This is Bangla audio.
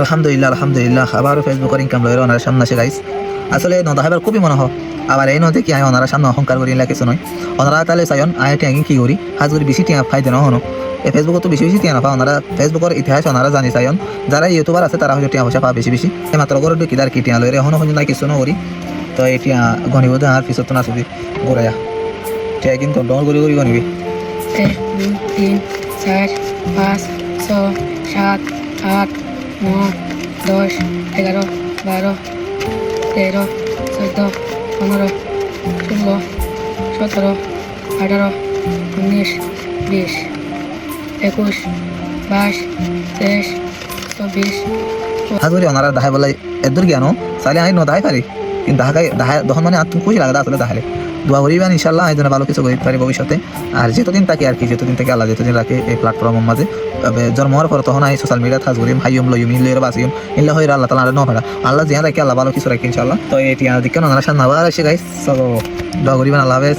আলহামদুলিল্লাহ আলহামদুলিল্লাহ আবারও ফেসবুকের ইনকাম লয়ের ওনার সামনে আসে গাইস। আসলে নদা হাইবার খুবই মনে হয় আবার এই নদে কি আয় ওনারা সামনে অহংকার করি না কিছু নয়। ওনারা তাহলে চাইন আয় ট্যাঙ্গিং কি করি হাজ করে বেশি টিয়া ফাইদে না হনো এই ফেসবুকে তো বেশি বেশি টিয়া না পাওয়া। ওনারা ফেসবুকের ইতিহাস ওনারা জানি চাইন, যারা ইউটিউবার আছে তারা হয়তো টিয়া পয়সা পাওয়া বেশি বেশি। মাত্র করে ঢুকিদার কি টিয়া লয়ের এখনো হয়তো না কিছু না করি। তো এই টিয়া গণিব আর পিছত না শুধু ঘুরাইয়া টিয়া কিন্তু ডর করি করি গণিবি। 1 2 3 4 5 6 7 8 9 10 11 12 13 14 15 16 17 18 19 20 21 22 23 24 হাজ করে ওনারা দাহাই বলে এদুর জ্ঞানো চাইলে আমি নদাই পারি কিন্তু দাহাই তখন মানে আর তুমি খুশি লাগে আসলে দাহালে দোয়া করিবেন ইনশাল্লাহ এই জন্য ভালো কিছু করতে পারি ভবিষ্যতে। আর যতদিন থাকি আর কি যতদিন থেকে আল্লাহ যতদিন রাখে এই প্ল্যাটফর্মের মাঝে জন্ম হওয়ার পর তখন আমি সোশ্যাল মিডিয়া থাজ করিম হাইম লইম ইল্লের বাসিম ইল্লা হয়ে আল্লাহ তালা ন ফেরা আল্লাহ জিয়া রাখি আল্লাহ ভালো কিছু রাখি ইনশাল্লাহ। তো এটি আর দিকে ওনারা সামনে আবার এসে গাইস দোয়া করিবেন। আল্লাহ হাফেজ।